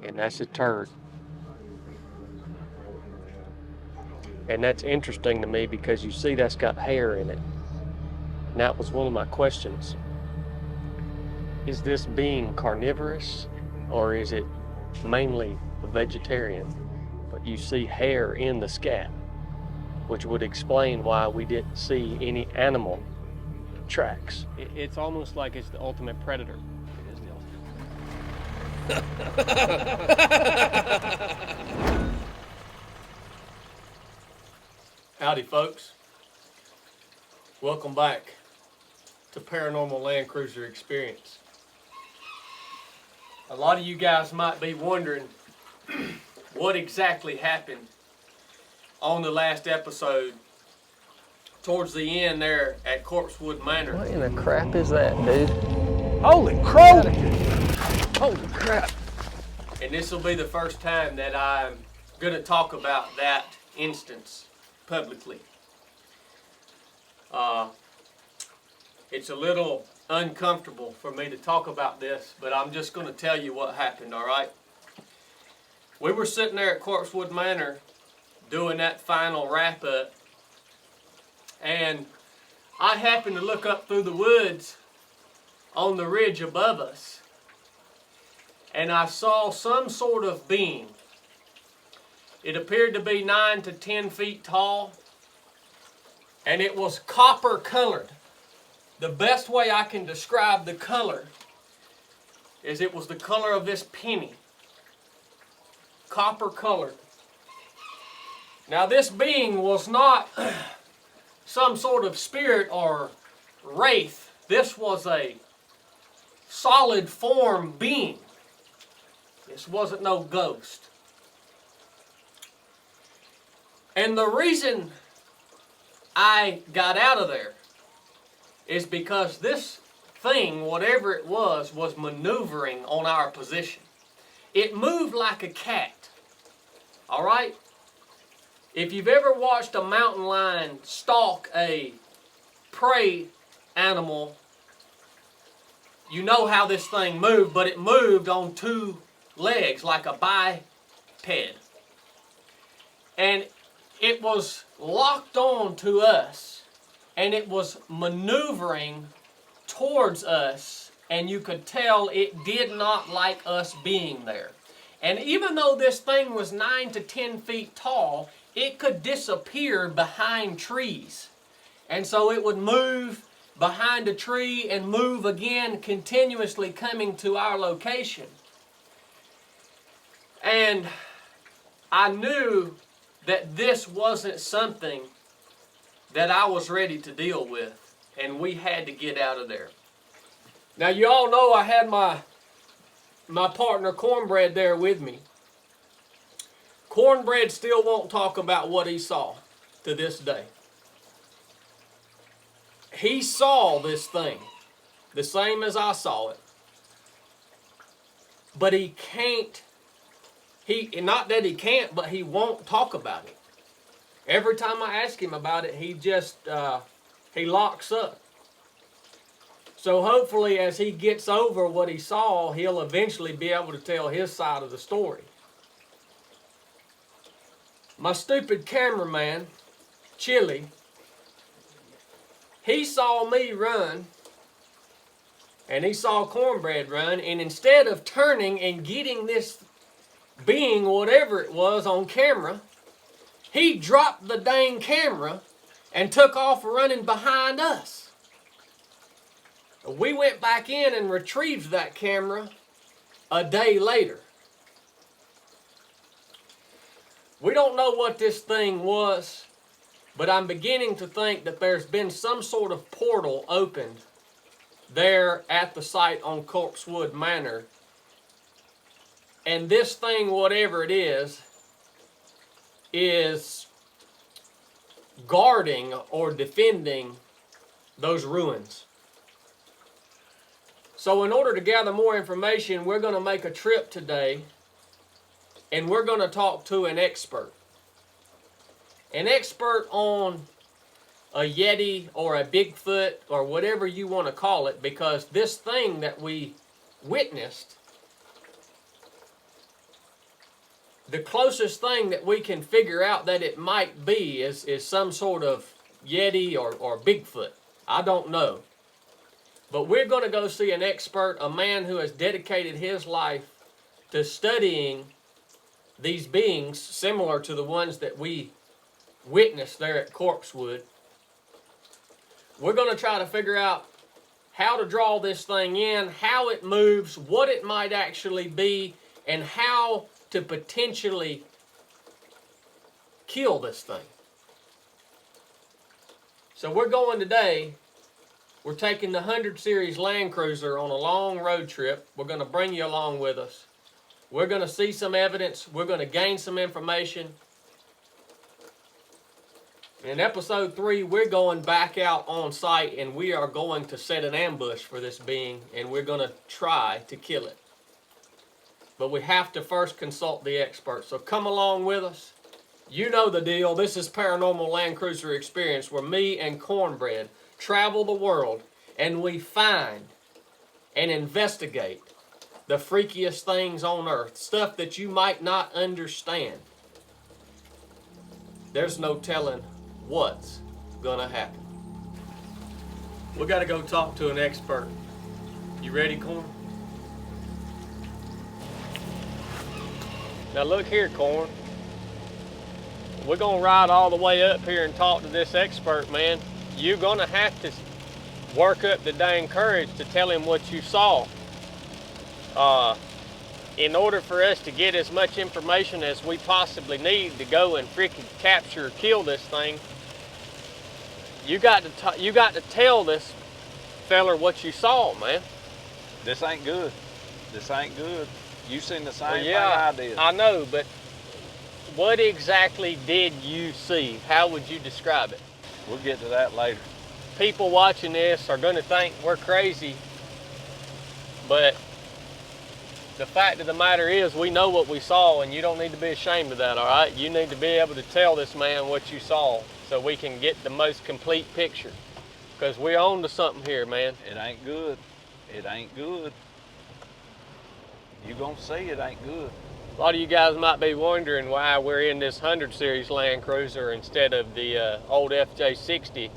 and that's a turd. And that's interesting to me because you see that's got hair in it. And that was one of my questions. Is this being carnivorous or is it mainly vegetarian? But you see hair in the scat, which would explain why we didn't see any animal tracks. It's almost like it's the ultimate predator. It is the ultimate. Howdy, folks. Welcome back to Paranormal Land Cruiser Experience. A lot of you guys might be wondering what exactly happened on the last episode towards the end there at Corpsewood Manor. What in the crap is that, dude? Holy crow! Holy crap. And this will be the first time that I'm going to talk about that instance publicly. It's a little uncomfortable for me to talk about this, but I'm just going to tell you what happened, all right? We were sitting there at Corpsewood Manor doing that final wrap-up, and I happened to look up through the woods on the ridge above us, and I saw some sort of being. It appeared to be 9 to 10 feet tall, and it was copper colored. The best way I can describe the color is it was the color of this penny. Copper colored. Now this being was not some sort of spirit or wraith. This was a solid form being. This wasn't no ghost. And the reason I got out of there is because this thing, whatever it was maneuvering on our position. It moved like a cat. All right? If you've ever watched a mountain lion stalk a prey animal, you know how this thing moved, but it moved on two legs like a biped. And it was locked on to us, and it was maneuvering towards us, and you could tell it did not like us being there. And even though this thing was 9 to 10 feet tall, it could disappear behind trees. And so it would move behind a tree and move again, continuously coming to our location. And I knew that this wasn't something that I was ready to deal with, and we had to get out of there. Now you all know I had my partner Cornbread there with me. Cornbread still won't talk about what he saw to this day. He saw this thing the same as I saw it, but he can't. Not that he can't, but he won't talk about it. Every time I ask him about it, he just, he locks up. So hopefully as he gets over what he saw, he'll eventually be able to tell his side of the story. My stupid cameraman, Chili, he saw me run, and he saw Cornbread run, and instead of turning and getting this being, whatever it was, on camera, he dropped the dang camera and took off running behind us. We went back in and retrieved that camera a day later. We don't know what this thing was, but I'm beginning to think that there's been some sort of portal opened there at the site on Corpsewood Manor. And this thing, whatever it is guarding or defending those ruins. So in order to gather more information, we're going to make a trip today, and we're going to talk to an expert. An expert on a Yeti or a Bigfoot or whatever you want to call it, because this thing that we witnessed The closest thing that we can figure out that it might be is some sort of Yeti or Bigfoot. I don't know. But we're going to go see an expert, a man who has dedicated his life to studying these beings similar to the ones that we witnessed there at Corpsewood. We're going to try to figure out how to draw this thing in, how it moves, what it might actually be, and how to potentially kill this thing. So we're going today. We're taking the 100 Series Land Cruiser on a long road trip. We're going to bring you along with us. We're going to see some evidence. We're going to gain some information. In episode 3, we're going back out on site and we are going to set an ambush for this being and we're going to try to kill it. But we have to first consult the experts. So come along with us. You know the deal. This is Paranormal Land Cruiser Experience, where me and Cornbread travel the world and we find and investigate the freakiest things on earth. Stuff that you might not understand. There's no telling what's gonna happen. We gotta go talk to an expert. You ready, Corn? Now look here, Corn. We're gonna ride all the way up here and talk to this expert, man. You're gonna have to work up the dang courage to tell him what you saw. In order for us to get as much information as we possibly need to go and freaking capture or kill this thing, you got to tell this feller what you saw, man. This ain't good. This ain't good. You seen the same thing I did. I know, but what exactly did you see? How would you describe it? We'll get to that later. People watching this are going to think we're crazy, but the fact of the matter is we know what we saw, and you don't need to be ashamed of that, all right? You need to be able to tell this man what you saw so we can get the most complete picture, because we're on to something here, man. It ain't good. It ain't good. You gonna see it ain't good. A lot of you guys might be wondering why we're in this 100 Series Land Cruiser instead of the old FJ60.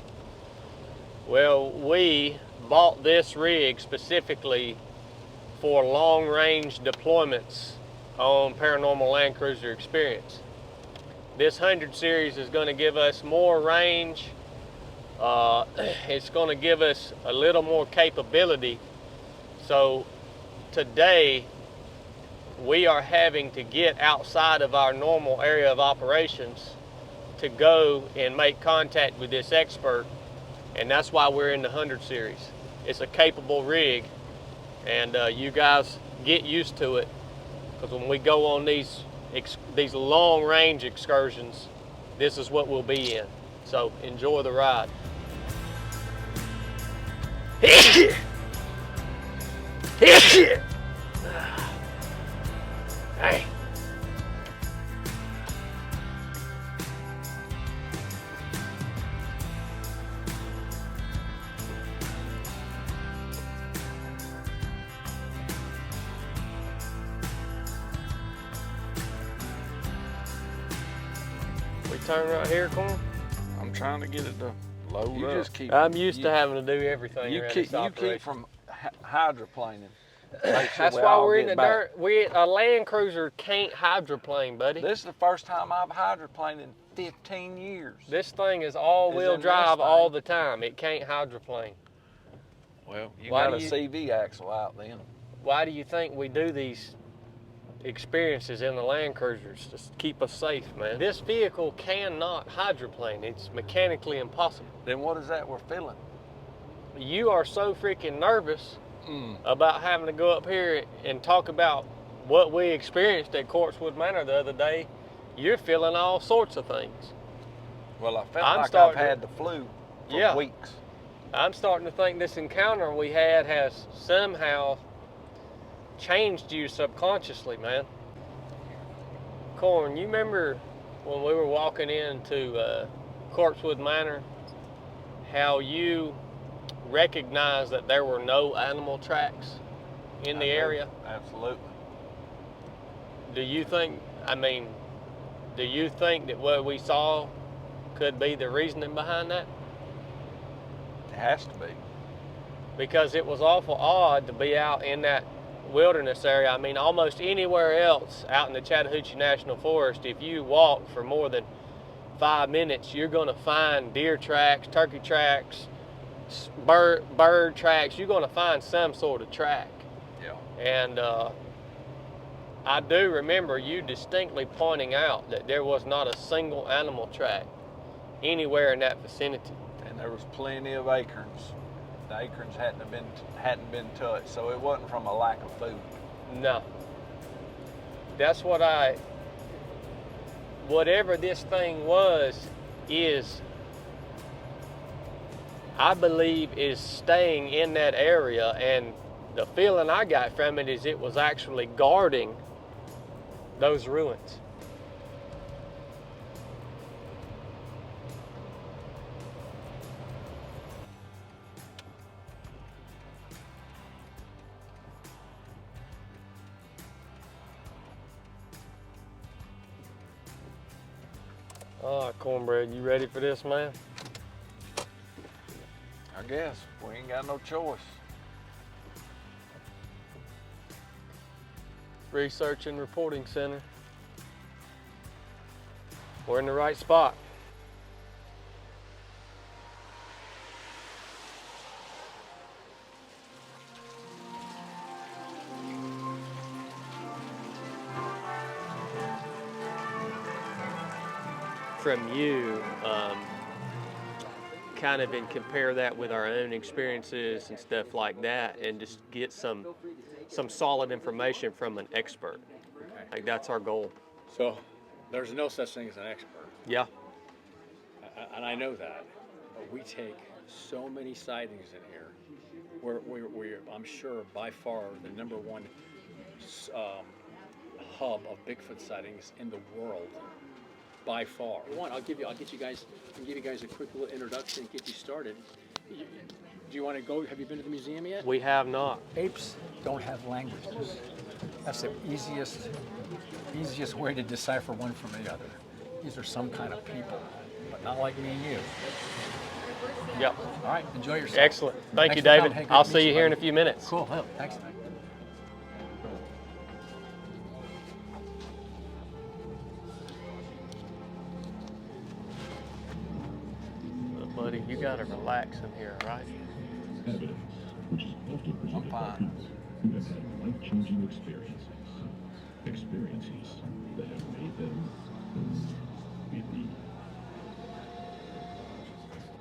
Well, we bought this rig specifically for long-range deployments on Paranormal Land Cruiser Experience. This 100 Series is going to give us more range. It's going to give us a little more capability. So today, we are having to get outside of our normal area of operations to go and make contact with this expert, and that's why we're in the 100 Series. It's a capable rig, and you guys get used to it, because when we go on these long-range excursions, this is what we'll be in. So enjoy the ride. Hey! We turn right here, Corn? I'm trying to get it to load You up. just keep. I'm used to having to do everything. You keep from hydroplaning. That's why we're in the dirt. A Land Cruiser can't hydroplane, buddy. This is the first time I've hydroplaned in 15 years. This thing is all-wheel drive all the time. It can't hydroplane. Well, you got a CV axle out then. Why do you think we do these experiences in the Land Cruisers? To keep us safe, man. This vehicle cannot hydroplane. It's mechanically impossible. Then what is that we're feeling? You are so freaking nervous about having to go up here and talk about what we experienced at Corpsewood Manor the other day. You're feeling all sorts of things. Well, I felt like I've had the flu for weeks. I'm starting to think this encounter we had has somehow changed you subconsciously, man. Corn, you remember when we were walking into Corpsewood Manor, how you recognized that there were no animal tracks in the area? Absolutely. Do you think, I mean, do you think that what we saw could be the reasoning behind that? It has to be. Because it was awful odd to be out in that wilderness area. I mean, almost anywhere else out in the Chattahoochee National Forest, if you walk for more than 5 minutes, you're going to find deer tracks, turkey tracks, bird tracks. You're going to find some sort of track. Yeah. And I do remember you distinctly pointing out that there was not a single animal track anywhere in that vicinity. And there was plenty of acorns. The acorns hadn't been touched, so it wasn't from a lack of food. No. That's what whatever this thing was, I believe is staying in that area, and the feeling I got from it is it was actually guarding those ruins. All right, Cornbread, you ready for this, man? I guess we ain't got no choice. Research and Reporting Center. We're in the right spot. From you, kind of and compare that with our own experiences and stuff like that, and just get some solid information from an expert. Okay. Like, that's our goal. So there's no such thing as an expert, Yeah. and I know that. But we take so many sightings in here. We're I'm sure by far the number one hub of Bigfoot sightings in the world. By far. I'll give you guys a quick little introduction and get you started. Do you want to go? Have you been to the museum yet? We have not. Apes don't have languages. That's the easiest way to decipher one from the other. These are some kind of people, but not like me and you. Yep. All right, enjoy yourself. Excellent. Thank you, Thanks for coming. David. Hey, good I'll to see meet you here in a buddy. few minutes. Cool. Oh, thanks. Look, buddy, you gotta relax in here, right? I'm fine. Who have had life-changing experiences that have made them believe.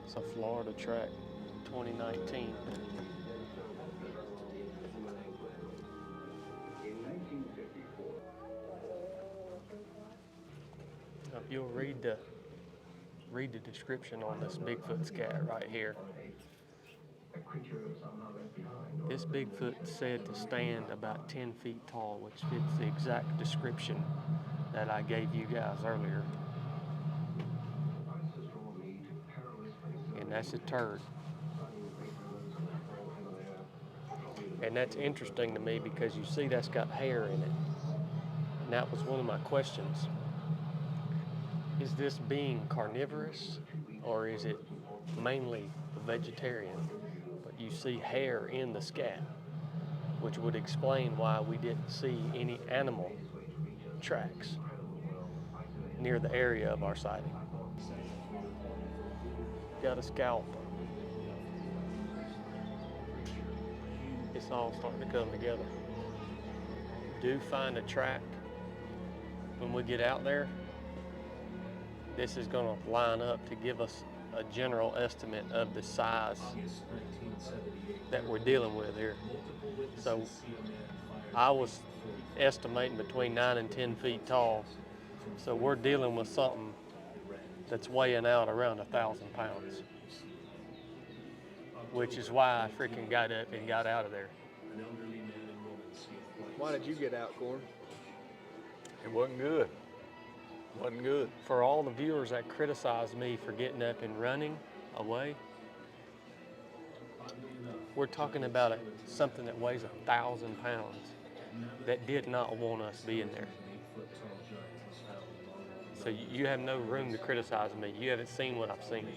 It's a Florida track, 2019. If you'll read the description on this Bigfoot scat right here. This Bigfoot said to stand about 10 feet tall, which fits the exact description that I gave you guys earlier. And that's a turd. And that's interesting to me because you see that's got hair in it. And that was one of my questions. Is this being carnivorous or is it mainly vegetarian? But you see hair in the scat, which would explain why we didn't see any animal tracks near the area of our sighting. Got a scalp. It's all starting to come together. Do find a track when we get out there. This is going to line up to give us a general estimate of the size that we're dealing with here. So I was estimating between 9 and 10 feet tall. So we're dealing with something that's weighing out around 1,000 pounds, which is why I freaking got up and got out of there. Why did you get out, Corn? It wasn't good. Wasn't good. For all the viewers that criticize me for getting up and running away, we're talking about something that weighs 1,000 pounds that did not want us being there. So you have no room to criticize me. You haven't seen what I've seen.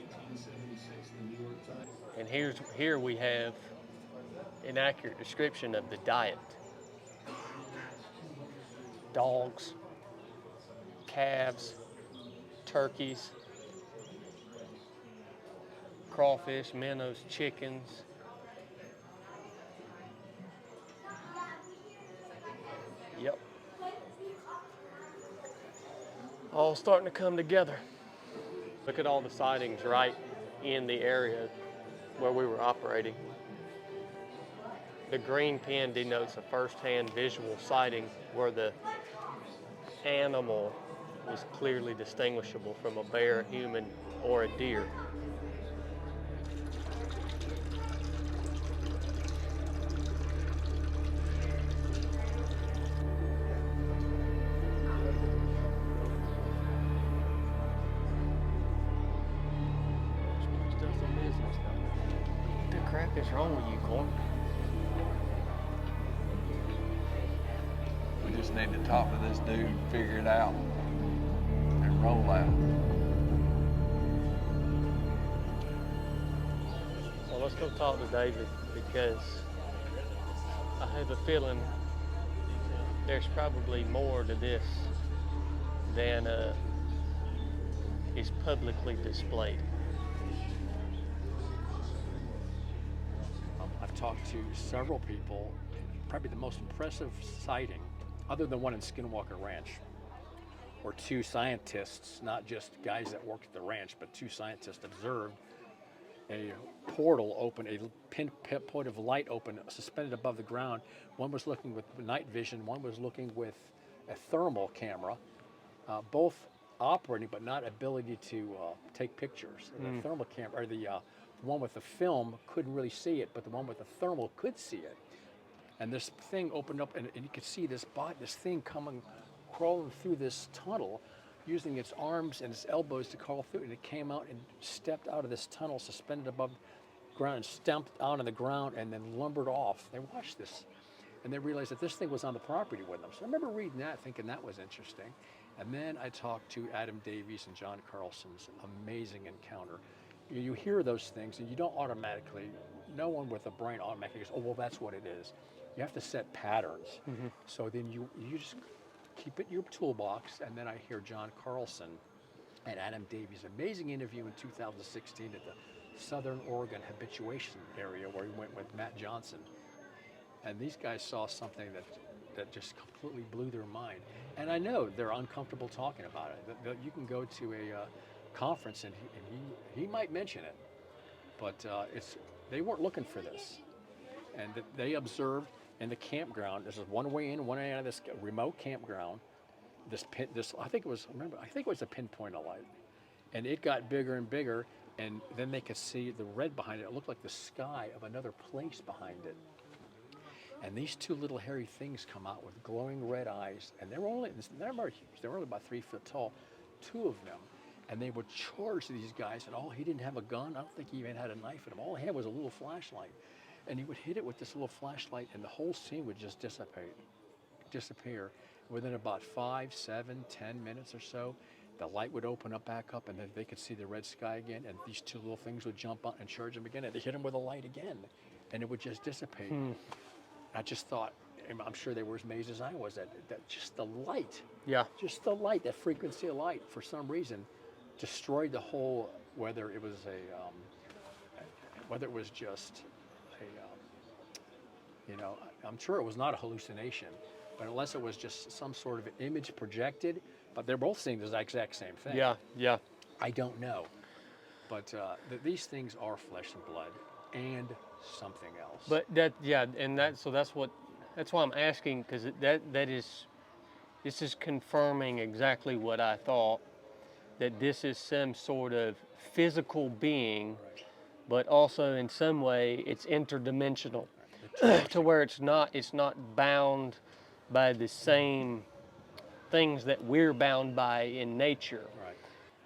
And here we have an accurate description of the diet. Dogs, calves, turkeys, crawfish, minnows, chickens. Yep. All starting to come together. Look at all the sightings right in the area where we were operating. The green pin denotes a first-hand visual sighting where the animal was clearly distinguishable from a bear, human, or a deer. What the crap is wrong with you, Corn? We just need to talk to this dude, figure it out, and roll out. Well, let's go talk to David, because I have a feeling there's probably more to this than is publicly displayed. I've talked to several people. Probably the most impressive sighting, other than one in Skinwalker Ranch, or two scientists, not just guys that worked at the ranch, but two scientists observed a portal open, a pinpoint of light open, suspended above the ground. One was looking with night vision, one was looking with a thermal camera, both operating but not ability to take pictures. The thermal camera, or the one with the film couldn't really see it, but the one with the thermal could see it. And this thing opened up, and you could see this thing crawling through this tunnel, using its arms and its elbows to crawl through, and it came out and stepped out of this tunnel, suspended above the ground, and stamped out on the ground, and then lumbered off. They watched this, and they realized that this thing was on the property with them. So I remember reading that, thinking that was interesting. And then I talked to Adam Davies and John Carlson's amazing encounter. You hear those things, and you don't automatically, no one with a brain automatically goes, oh, well, that's what it is. You have to set patterns. So then you just keep it in your toolbox, and then I hear John Carlson and Adam Davies' amazing interview in 2016 at the Southern Oregon habituation area, where he went with Matt Johnson. And these guys saw something that just completely blew their mind. And I know they're uncomfortable talking about it. You can go to a conference and he might mention it, but they weren't looking for this. And they observed in the campground. This is one way in, one way out of this remote campground. I think it was a pinpoint of light, and it got bigger and bigger. And then they could see the red behind it. It looked like the sky of another place behind it. And these two little hairy things come out with glowing red eyes, and they're only huge. They were only about 3 foot tall, two of them, and they would charge these guys. And he didn't have a gun. I don't think he even had a knife in him. All he had was a little flashlight. And he would hit it with this little flashlight, and the whole scene would just disappear. Within about 5, 7, 10 minutes or so, the light would open up back up, and then they could see the red sky again, and these two little things would jump out and charge them again, and they hit them with a light again, and it would just dissipate. I just thought, I'm sure they were as amazed as I was, that just the light, that frequency of light, for some reason, destroyed the whole, whether it was just I'm sure it was not a hallucination, but unless it was just some sort of image projected, but they're both seeing the exact same thing. Yeah. I don't know, but these things are flesh and blood and something else. But that's why I'm asking, because this is confirming exactly what I thought, that this is some sort of physical being, but also in some way it's interdimensional. To where it's not bound by the same things that we're bound by in nature.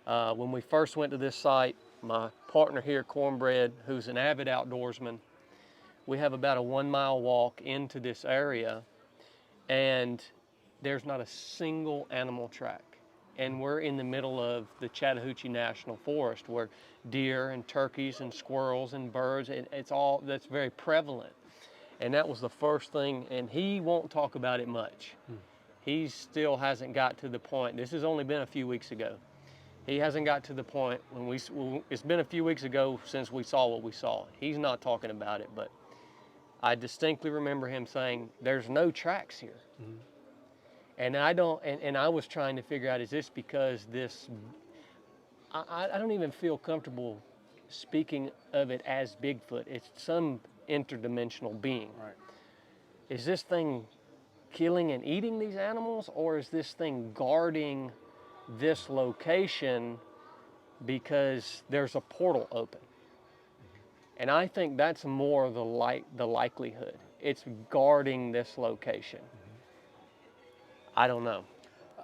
Right. When we first went to this site, my partner here, Cornbread, who's an avid outdoorsman, we have about a 1 mile walk into this area, and there's not a single animal track. And we're in the middle of the Chattahoochee National Forest where deer and turkeys and squirrels and birds, it's all, that's very prevalent. And that was the first thing, and he won't talk about it much. He still hasn't got to the point, this has only been a few weeks ago. He hasn't got to the point it's been a few weeks ago since we saw what we saw. He's not talking about it, but I distinctly remember him saying, there's no tracks here. And I was trying to figure out, is this because I don't even feel comfortable speaking of it as Bigfoot. It's some interdimensional being. Right. Is this thing killing and eating these animals, or is this thing guarding this location because there's a portal open? And I think that's more the likelihood. It's guarding this location. I don't know.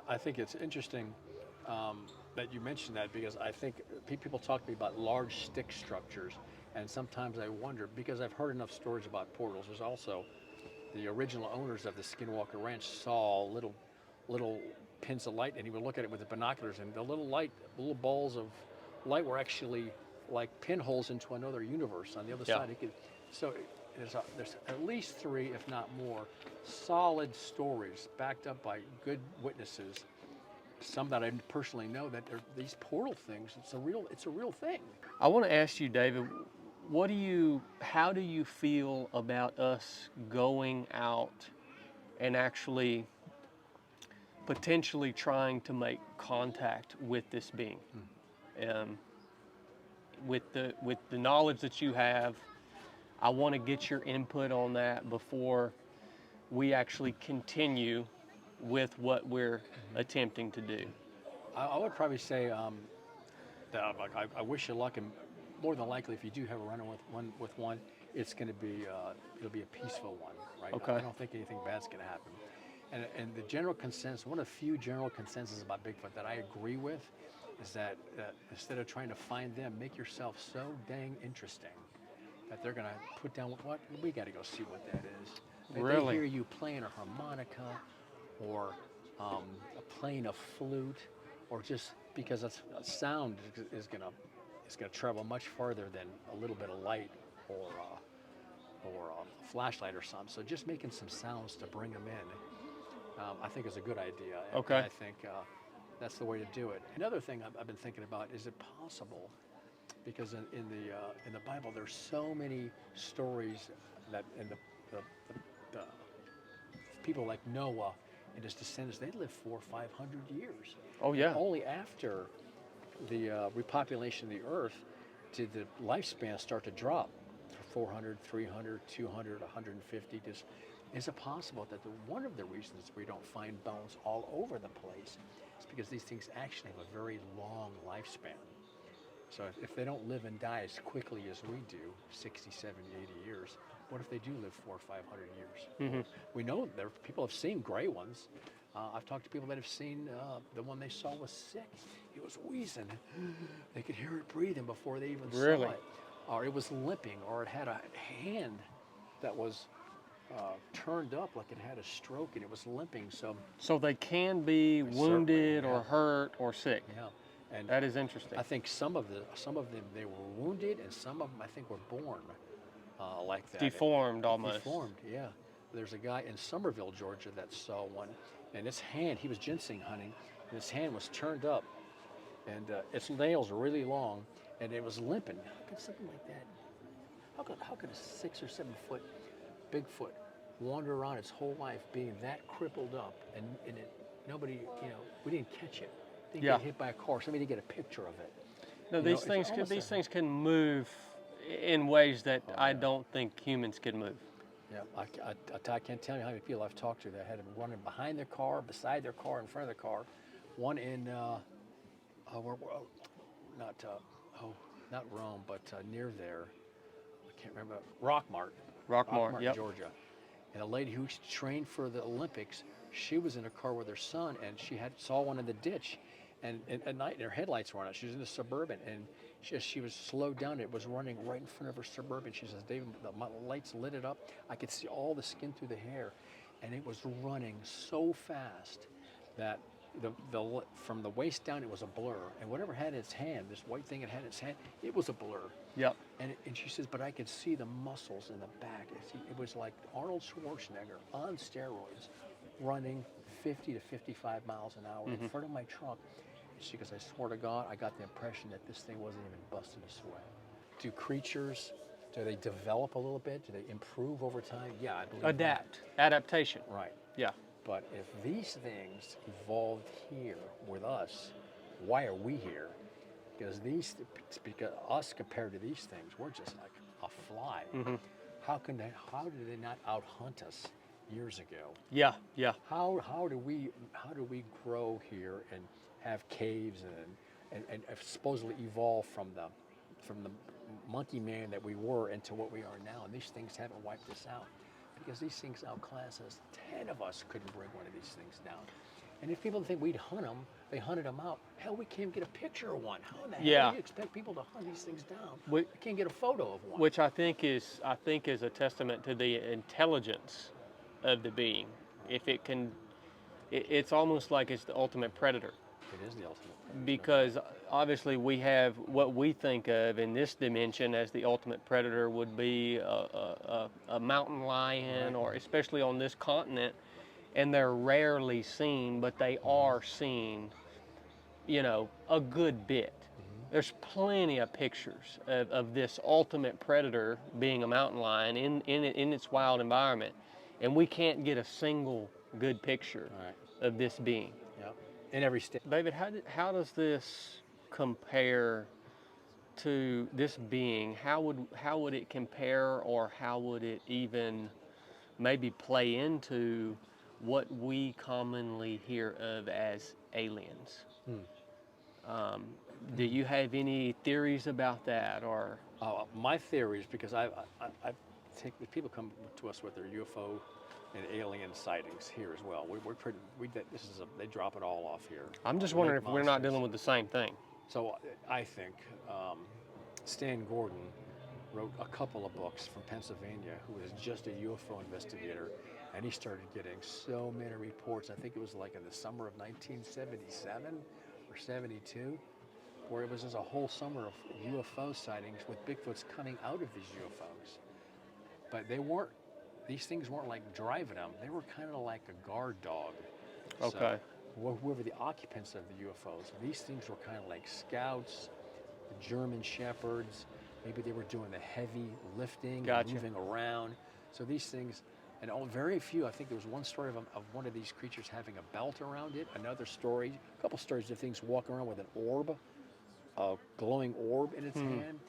I think it's interesting that you mentioned that, because I think people talk to me about large stick structures, and sometimes I wonder, because I've heard enough stories about portals. There's also the original owners of the Skinwalker Ranch saw little pins of light, and he would look at it with the binoculars, and the little balls of light were actually like pinholes into another universe on the other side. So there's at least 3, if not more, solid stories backed up by good witnesses. Some that I personally know, that these portal things. It's a real thing. I want to ask you, David, how do you feel about us going out and actually potentially trying to make contact with this being? With the knowledge that you have, I want to get your input on that before we actually continue with what we're attempting to do. I would probably say that I wish you luck, and more than likely, if you do have a run with one, it's going to be it'll be a peaceful one, right? Okay. I don't think anything bad's going to happen. And the general consensus, one of the few general consensus about Bigfoot that I agree with, is that instead of trying to find them, make yourself so dang interesting that they're going to put down what we got to go see what that is. Really? They hear you playing a harmonica, or playing a flute, or just because a sound is going to travel much farther than a little bit of light or a flashlight or something. So just making some sounds to bring them in, I think is a good idea. Okay. And I think that's the way to do it. Another thing I've been thinking about, is it possible, because in the Bible there's so many stories that in the people like Noah and his descendants, they lived 400 or 500 years. Oh yeah. And only after the repopulation of the earth did the lifespan start to drop. 400, 300, 200, 150. Is it possible that one of the reasons we don't find bones all over the place is because these things actually have a very long lifespan? So if they don't live and die as quickly as we do, 60, 70, 80 years, what if they do live 400 or 500 years? We know people have seen gray ones. I've talked to people that have seen the one they saw was sick. It was wheezing. They could hear it breathing before they even saw it. Or it was limping, or it had a hand that was turned up like it had a stroke and it was limping. So they can be wounded or hurt or sick. Yeah. And that is interesting. I think some of them they were wounded, and some of them I think were born like that. Deformed almost. Deformed, yeah. There's a guy in Somerville, Georgia, that saw one, and his hand, he was ginseng hunting, and his hand was turned up, and its nails were really long, and it was limping. How could something like that? How could a 6 or 7 foot Bigfoot wander around its whole life being that crippled up, and nobody, we didn't catch it. They get hit by a car. Somebody didn't get a picture of it. No, these things can move in ways that I don't think humans can move. Yeah, I can't tell you how many people I've talked to that had them running behind their car, beside their car, in front of their car. One in not Rome, but near there. I can't remember. Rockmart, yep. Georgia. And a lady who trained for the Olympics, she was in a car with her son, and she saw one in the ditch. And at night, her headlights were on. She was in a Suburban, and she was slowed down. It was running right in front of her Suburban. She says, David, the lights lit it up. I could see all the skin through the hair. and it was running so fast that from the waist down it was a blur, and whatever had its hand, this white thing it had in its hand, it was a blur. Yep. And she says, but I could see the muscles in the back. It was like Arnold Schwarzenegger on steroids, running 50 to 55 miles an hour in front of my truck. She goes, I swear to God, I got the impression that this thing wasn't even busting a sweat. Do creatures, do they develop a little bit? Do they improve over time? Yeah, I believe Adapt. Adaptation. that. Right. Yeah. But if these things evolved here with us, why are we here? Because us compared to these things, we're just like a fly. How did they not out-hunt us years ago? Yeah. Yeah. How do we grow here and have caves and supposedly evolve from the monkey man that we were into what we are now? And these things haven't wiped us out, because these things outclass us. 10 of us couldn't bring one of these things down. And if people think we'd hunt them, they hunted them out. Hell, we can't get a picture of one. How in the hell do you expect people to hunt these things down? We can't get a photo of one. Which I think is a testament to the intelligence of the being. If it can, it's almost like it's the ultimate predator. It is the ultimate predator. Because obviously we have what we think of in this dimension as the ultimate predator would be a mountain lion, or especially on this continent, and they're rarely seen, but they are seen, a good bit. There's plenty of pictures of this ultimate predator being a mountain lion in its wild environment, and we can't get a single good picture of this being. Yeah, in every state. David, how does this compare to this being? How would it compare, or how would it even maybe play into what we commonly hear of as aliens? Do you have any theories about that, or? My theory is because I think that people come to us with their UFO and alien sightings here as well. They drop it all off here. I'm just wondering if we're not dealing with the same thing. So I think Stan Gordon wrote a couple of books from Pennsylvania, who was just a UFO investigator, and he started getting so many reports. I think it was like in the summer of 1977 or 72, where it was just a whole summer of UFO sightings with Bigfoots coming out of these UFOs. But these things weren't like driving them. They were kind of like a guard dog. Okay. So whoever the occupants of the UFOs, these things were kind of like scouts, German shepherds. Maybe they were doing the heavy lifting, and moving around. So these things, and very few, I think there was one story of one of these creatures having a belt around it. Another story, a couple stories of things walking around with an orb, a glowing orb in its hand.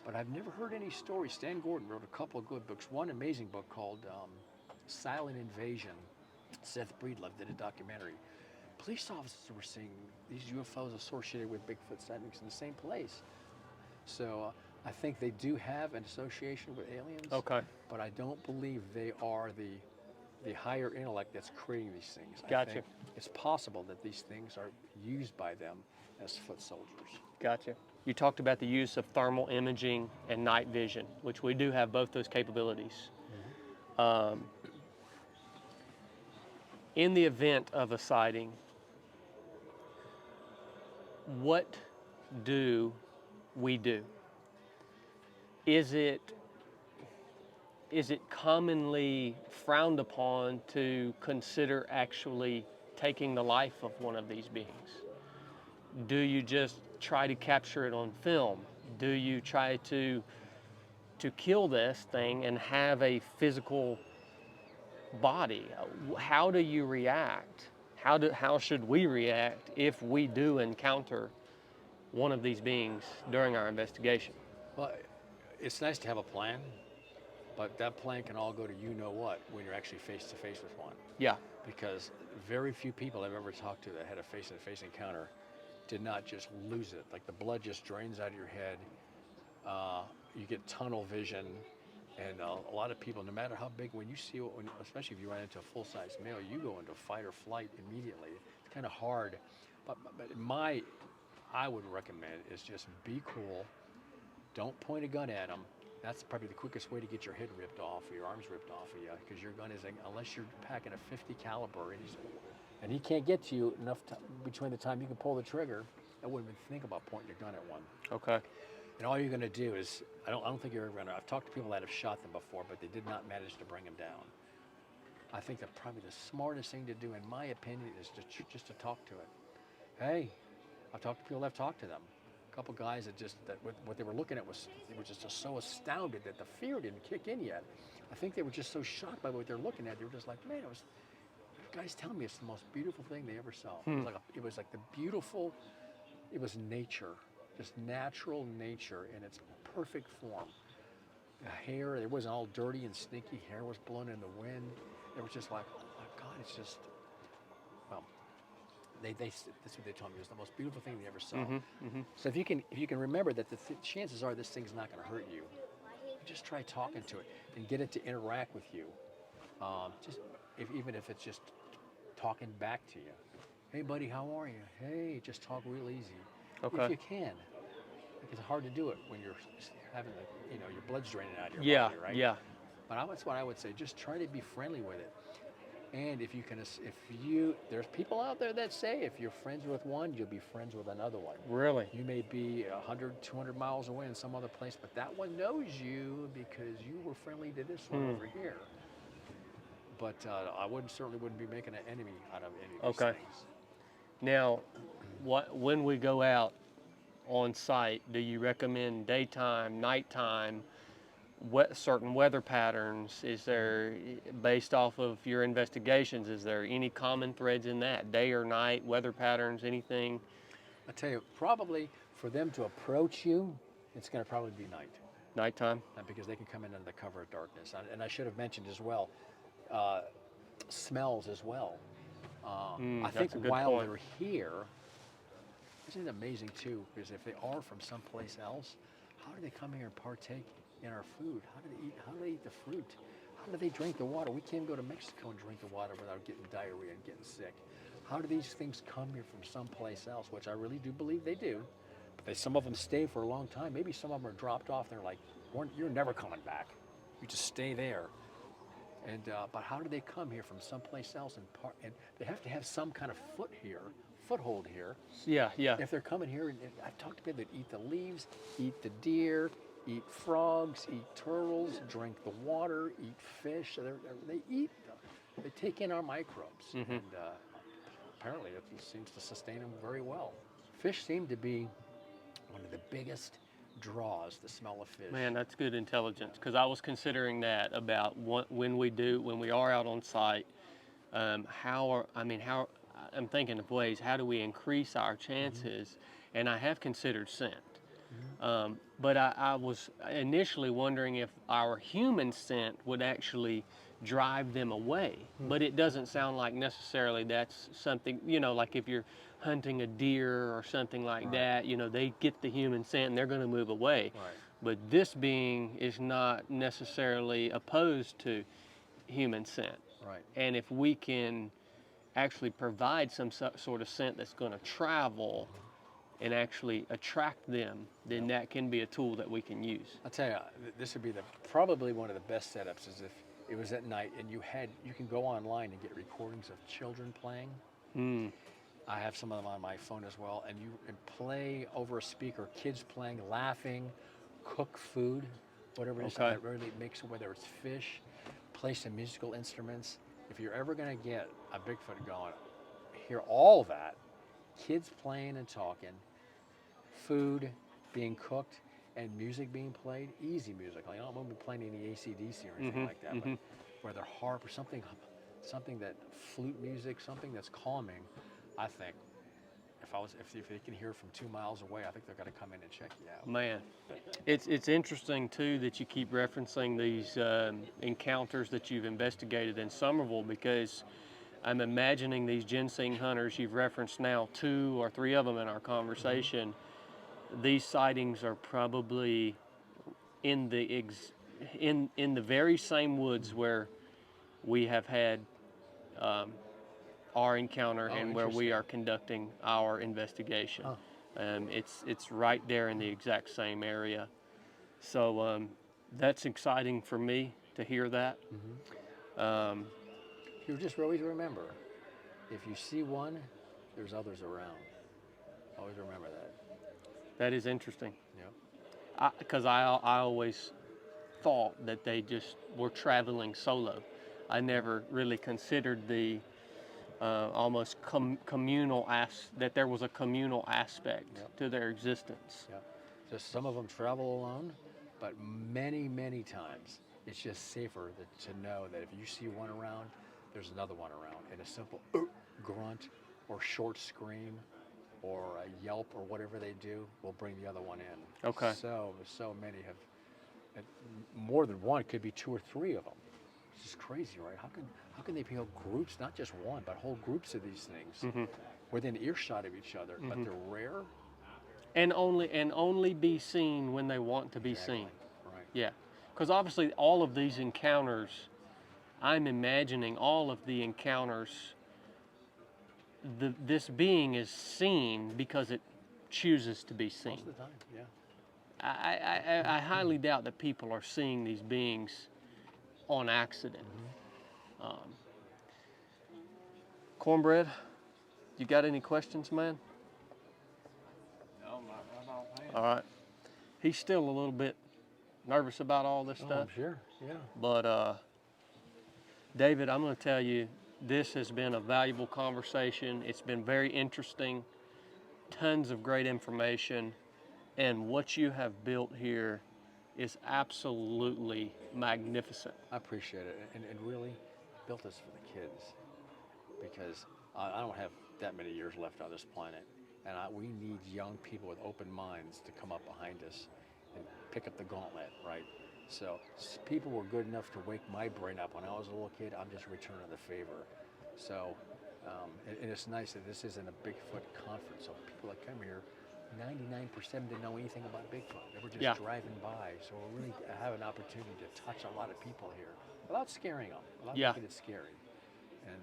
But I've never heard any stories. Stan Gordon wrote a couple of good books. One amazing book called Silent Invasion. Seth Breedlove did a documentary. Police officers were seeing these UFOs associated with Bigfoot sightings in the same place. So I think they do have an association with aliens. Okay. But I don't believe they are the higher intellect that's creating these things. Gotcha. I think it's possible that these things are used by them as foot soldiers. Gotcha. You talked about the use of thermal imaging and night vision, which we do have both those capabilities. In the event of a sighting, what do we do? Is it commonly frowned upon to consider actually taking the life of one of these beings? Do you just try to capture it on film? Do you try to kill this thing and have a physical body? How do you react? How should we react if we do encounter one of these beings during our investigation? Well, it's nice to have a plan, but that plan can all go to you-know-what when you're actually face-to-face with one. Yeah. Because very few people I've ever talked to that had a face-to-face encounter did not just lose it. Like the blood just drains out of your head. You get tunnel vision. And a lot of people, no matter how big, when you see, especially if you run into a full-size male, you go into fight or flight immediately. It's kind of hard. But I would recommend is just be cool. Don't point a gun at them. That's probably the quickest way to get your head ripped off, or your arms ripped off of you, because your gun is, unless you're packing a 50 caliber, and he can't get to you enough between the time you can pull the trigger. I wouldn't even think about pointing your gun at one. Okay. And all you're going to do is, I don't think you're ever going to. I've talked to people that have shot them before, but they did not manage to bring them down. I think that probably the smartest thing to do, in my opinion, is just to talk to it. Hey, I've talked to people that have talked to them. A couple guys that what they were looking at was, they were just so astounded that the fear didn't kick in yet. I think they were just so shocked by what they're looking at. They were just like, man, guys telling me it's the most beautiful thing they ever saw. It was like the beautiful, it was nature, just natural nature in its perfect form. The hair, it wasn't all dirty and stinky. Hair was blown in the wind. It was just like, oh my God, it's just, well, that's what they told me. It was the most beautiful thing they ever saw. So if you can remember that, the chances are this thing's not going to hurt you. Just try talking to it and get it to interact with you. Even if it's just talking back to you. Hey, buddy, how are you? Hey, just talk real easy. Okay. If you can. It's hard to do it when you're having your blood's draining out of your body, right? Yeah. But that's what I would say. Just try to be friendly with it. And there's people out there that say if you're friends with one, you'll be friends with another one. Really? You may be 100, 200 miles away in some other place, but that one knows you because you were friendly to this one over here. But I certainly wouldn't be making an enemy out of any of these things. Now, when we go out on site, do you recommend daytime, nighttime, certain weather patterns? Is there, based off of your investigations, is there any common threads in that? Day or night, weather patterns, anything? I tell you, probably for them to approach you, it's going to probably be night. Nighttime? Because they can come in under the cover of darkness. And I should have mentioned as well, smells as well. I think while they're here, isn't it amazing too? Because if they are from someplace else, how do they come here and partake in our food? How do they eat the fruit? How do they drink the water? We can't go to Mexico and drink the water without getting diarrhea and getting sick. How do these things come here from someplace else? Which I really do believe they do. But some of them stay for a long time. Maybe some of them are dropped off. They're like, you're never coming back. You just stay there. And but how do they come here from someplace else? And they have to have some kind of foothold here. Yeah. If they're coming here, and I've talked to people that eat the leaves, eat the deer, eat frogs, eat turtles, drink the water, eat fish. They take in our microbes, and apparently it seems to sustain them very well. Fish seem to be one of the biggest draws, the smell of fish. Man, that's good intelligence, because I was considering that about when we are out on site. I'm thinking of ways, how do we increase our chances? And I have considered scent. But I was initially wondering if our human scent would actually drive them away. But it doesn't sound like necessarily that's something, like if you're hunting a deer or something like that, they get the human scent and they're going to move away. Right. But this being is not necessarily opposed to human scent. Right. And if we can actually provide some sort of scent that's going to travel and actually attract them, then that can be a tool that we can use. I'll tell you, this would be probably one of the best setups is if it was at night and you can go online and get recordings of children playing. I have some of them on my phone as well, and you can play over a speaker, kids playing, laughing, cook food, whatever it is that really makes it, whether it's fish, play some musical instruments. If you're ever going to get a Bigfoot going, hear all that, kids playing and talking, food being cooked, and music being played, easy music. I don't be playing any AC/DC or anything like that, but whether harp or something that flute music, something that's calming. I think if they can hear from 2 miles away, I think they're going to come in and check you out. Man, it's interesting too that you keep referencing these encounters that you've investigated in Somerville, because I'm imagining these ginseng hunters, you've referenced now 2 or 3 of them in our conversation. These sightings are probably in the very same woods where we have had our encounter and where we are conducting our investigation. It's right there in the exact same area. So That's exciting for me to hear that. You just always remember, if you see one, there's others around. Always remember that. That is interesting. Yep. Because I always thought that they just were traveling solo. I never really considered the almost communal that there was a communal aspect Yep. to their existence. Yeah. Just some of them travel alone, but many, many times it's just safer to know that if you see one around, there's another one around. And a simple grunt or short scream or a yelp or whatever they do will bring the other one in. Okay. So many have, and more than one, could be 2 or 3 of them. It's just crazy, right? How can they be whole groups, not just one, but whole groups of these things within earshot of each other, but they're rare? And only be seen when they want to be seen. Right. Yeah, because obviously all of these encounters, I'm imagining all of the encounters, this being is seen because it chooses to be seen. Most of the time, yeah. I highly doubt that people are seeing these beings on accident. Cornbread, you got any questions, man? No, not right offhand. All right. He's still a little bit nervous about all this Oh, stuff. I'm sure, yeah. But David, I'm going to tell you, this has been a valuable conversation. It's been very interesting, tons of great information, and what you have built here is absolutely magnificent. I appreciate it, and really built this for the kids, because I don't have that many years left on this planet, and we need young people with open minds to come up behind us and pick up the gauntlet, right? So people were good enough to wake my brain up when I was a little kid. I'm just returning the favor. So, and it's nice that this isn't a Bigfoot conference, so people that come here, 99% didn't know anything about Bigfoot. They were just driving by. So we really have an opportunity to touch a lot of people here without scaring them, without making it scary. And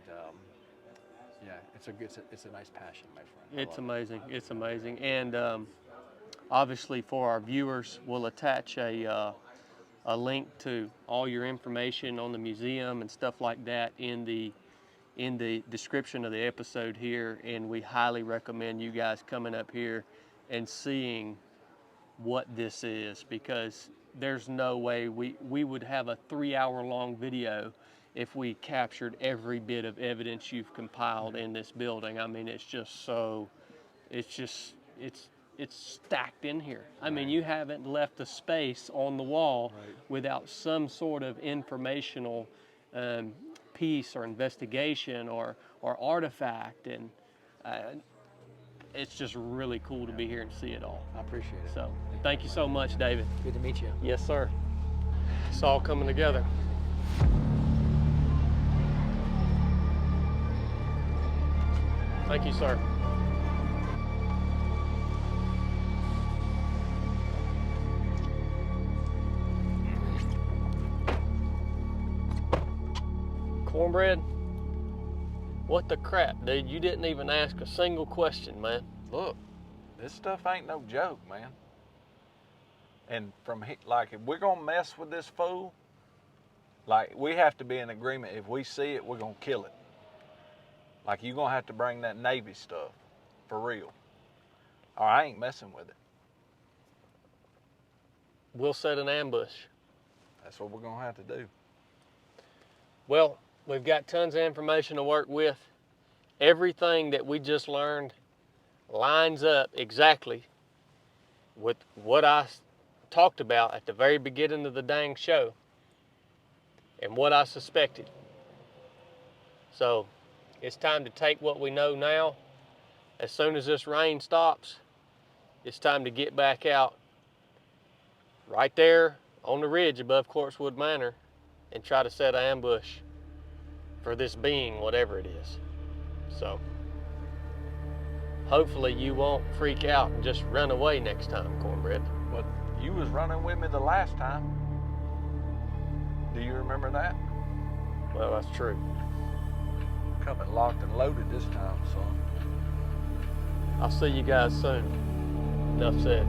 it's a nice passion, my friend. It's amazing. It's amazing. And obviously for our viewers, we'll attach a link to all your information on the museum and stuff like that in the description of the episode here. And we highly recommend you guys coming up here and seeing what this is, because there's no way we would have a 3-hour-long video if we captured every bit of evidence you've compiled in this building. I mean, it's stacked in here. I mean, you haven't left a space on the wall without some sort of informational piece or investigation or artifact, and it's just really cool to be here and see it all. I appreciate it. So thank you so much, David. Good to meet you. Yes, sir. It's all coming together. Thank you, sir. Cornbread, what the crap, dude? You didn't even ask a single question, man. Look, this stuff ain't no joke, man. And like, if we're gonna mess with this fool, like, we have to be in agreement. If we see it, we're gonna kill it. Like, you're gonna have to bring that Navy stuff, for real. Or I ain't messing with it. We'll set an ambush. That's what we're gonna have to do. Well, we've got tons of information to work with. Everything that we just learned lines up exactly with what I talked about at the very beginning of the dang show and what I suspected. So it's time to take what we know now. As soon as this rain stops, it's time to get back out right there on the ridge above Corpsewood Manor and try to set an ambush for this being, whatever it is. So hopefully you won't freak out and just run away next time, Cornbread. But you was running with me the last time. Do you remember that? Well, that's true. Coming locked and loaded this time, son. I'll see you guys soon. Enough said.